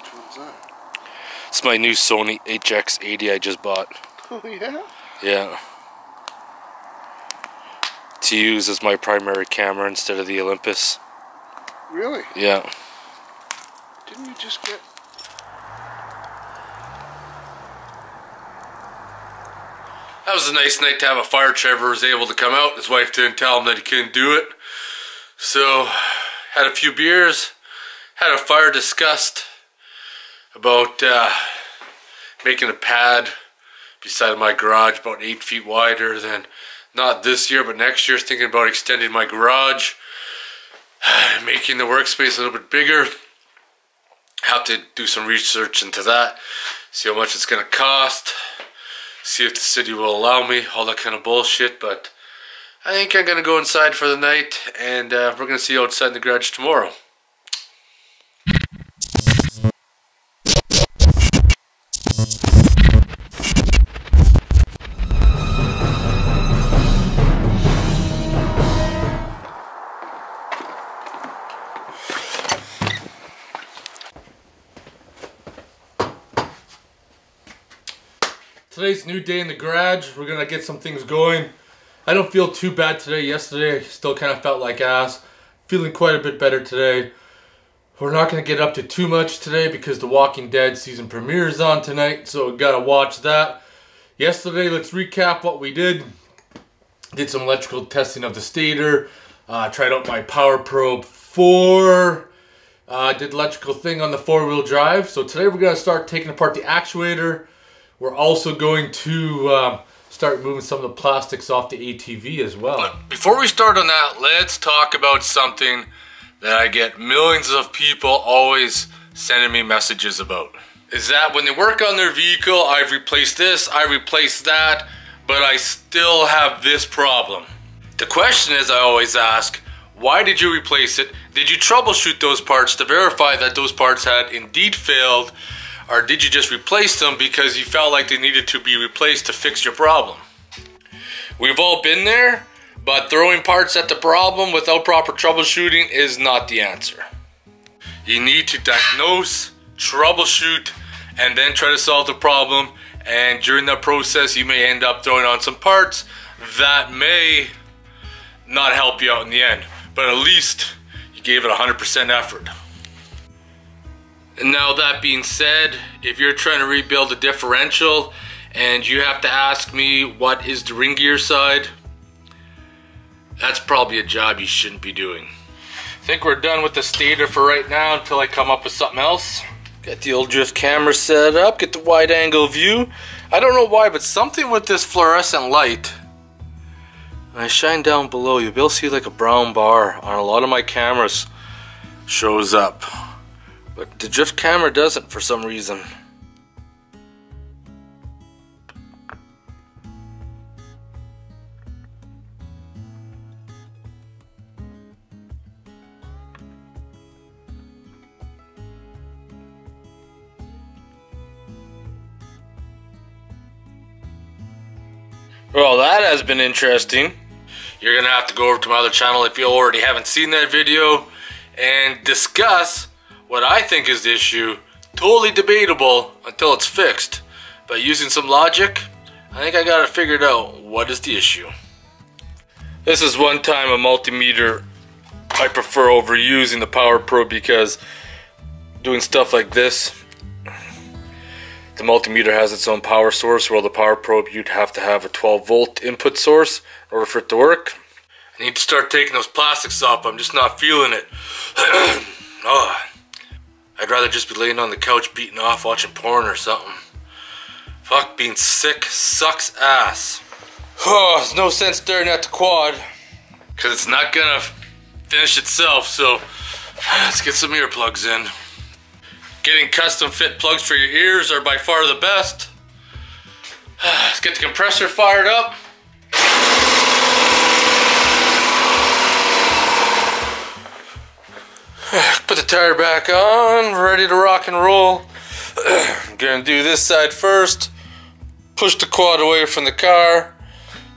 Which one's that? It's my new Sony HX80 I just bought. Oh yeah? Yeah. To use as my primary camera instead of the Olympus. Really? Yeah. Didn't you just get... That was a nice night to have a fire. Trevor was able to come out. His wife didn't tell him that he couldn't do it. So, had a few beers, had a fire discussed about making a pad beside my garage about 8 feet wider than, not this year, but next year. Thinking about extending my garage, making the workspace a little bit bigger. Have to do some research into that, see how much it's going to cost, see if the city will allow me, all that kind of bullshit. But I think I'm going to go inside for the night, and we're going to see you outside in the garage tomorrow. Today's a new day in the garage. We're gonna get some things going. I don't feel too bad today. Yesterday I still kind of felt like ass. Feeling quite a bit better today. We're not gonna get up to too much today because the Walking Dead season premiere is on tonight, so we gotta watch that. Yesterday, let's recap what we did. Did some electrical testing of the stator. Tried out my Power Probe 4. Did electrical thing on the 4-wheel drive. So today we're gonna start taking apart the actuator. We're also going to start moving some of the plastics off the ATV as well. But before we start on that, let's talk about something that I get millions of people always sending me messages about. Is that when they work on their vehicle, I've replaced this, I replaced that, but I still have this problem. The question is, I always ask, why did you replace it? Did you troubleshoot those parts to verify that those parts had indeed failed? Or did you just replace them because you felt like they needed to be replaced to fix your problem? We've all been there, but throwing parts at the problem without proper troubleshooting is not the answer. You need to diagnose, troubleshoot, and then try to solve the problem. And during that process, you may end up throwing on some parts that may not help you out in the end. But at least you gave it 100% effort. And now that being said, if you're trying to rebuild a differential and you have to ask me what is the ring gear side, that's probably a job you shouldn't be doing. I think we're done with the stator for right now until I come up with something else. Get the old drift camera set up, get the wide angle view. I don't know why, but something with this fluorescent light, when I shine down below, you'll be able to see like a brown bar on a lot of my cameras shows up. But the drift camera doesn't for some reason. Well, that has been interesting. You're gonna have to go over to my other channel if you already haven't seen that video and discuss what I think is the issue. Totally debatable until it's fixed. But using some logic, I think I got it figured out. What is the issue? This is one time a multimeter I prefer over using the Power Probe because doing stuff like this, the multimeter has its own power source, while the Power Probe you'd have to have a 12-volt input source in order for it to work. I need to start taking those plastics off. I'm just not feeling it. Oh, I'd rather just be laying on the couch beating off watching porn or something. Fuck, being sick sucks ass. Oh, there's no sense staring at the quad because it's not gonna finish itself, so let's get some earplugs in. Getting custom fit plugs for your ears are by far the best. Let's get the compressor fired up. Put the tire back on, ready to rock and roll. I'm gonna do this side first. Push the quad away from the car.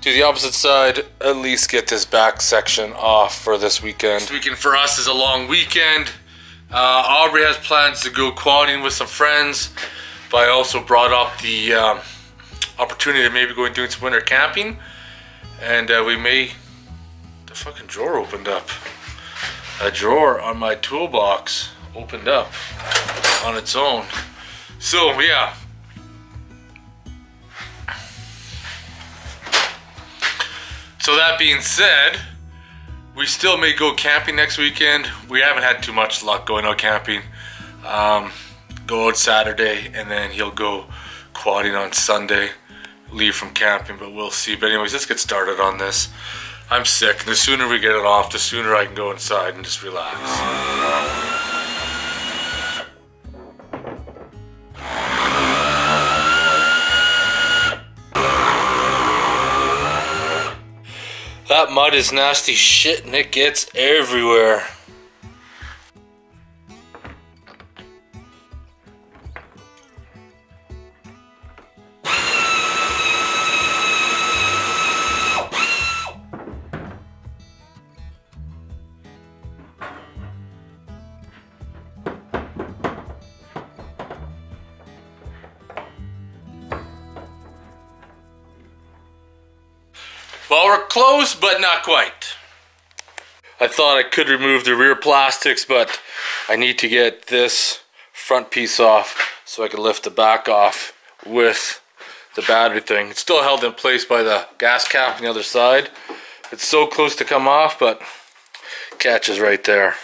Do the opposite side. At least get this back section off for this weekend. This weekend for us is a long weekend. Aubrey has plans to go quadding with some friends, but I also brought up the opportunity of maybe going doing some winter camping, and we may. The fucking drawer opened up. A drawer on my toolbox opened up on its own. So yeah. So that being said, we still may go camping next weekend. We haven't had too much luck going out camping. Go out Saturday and then he'll go quadding on Sunday. Leave from camping, but we'll see. But anyways, let's get started on this. I'm sick. The sooner we get it off, the sooner I can go inside and just relax. That mud is nasty shit and it gets everywhere. Well, we're close, but not quite. I thought I could remove the rear plastics, but I need to get this front piece off so I can lift the back off with the battery thing. It's still held in place by the gas cap on the other side. It's so close to come off, but catches right there.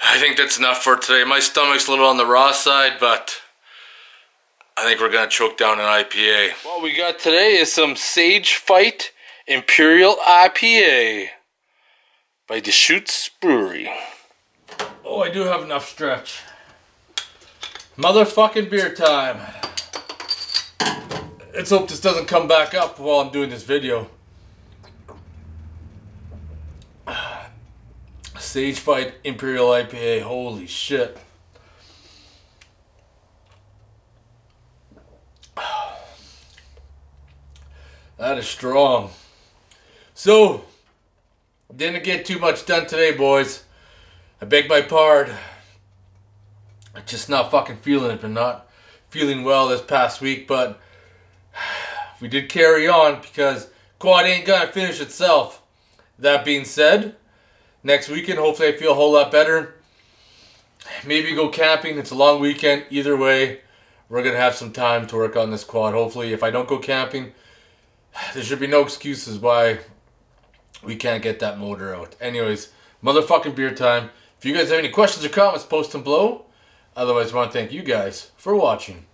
I think that's enough for today. My stomach's a little on the raw side, but I think we're gonna choke down an IPA. What we got today is some Sage Fight Imperial IPA by Deschutes Brewery. Oh, I do have enough stretch. Motherfucking beer time. Let's hope this doesn't come back up while I'm doing this video. Sage Fight Imperial IPA, holy shit. That is strong. So, didn't get too much done today, boys. I beg my pardon. I'm just not fucking feeling it. Been not feeling well this past week, but we did carry on because quad ain't gonna finish itself. That being said, next weekend, hopefully I feel a whole lot better. Maybe go camping. It's a long weekend. Either way, we're gonna have some time to work on this quad. Hopefully, if I don't go camping, there should be no excuses why we can't get that motor out. Anyways, motherfucking beer time. If you guys have any questions or comments, post them below. Otherwise, I want to thank you guys for watching.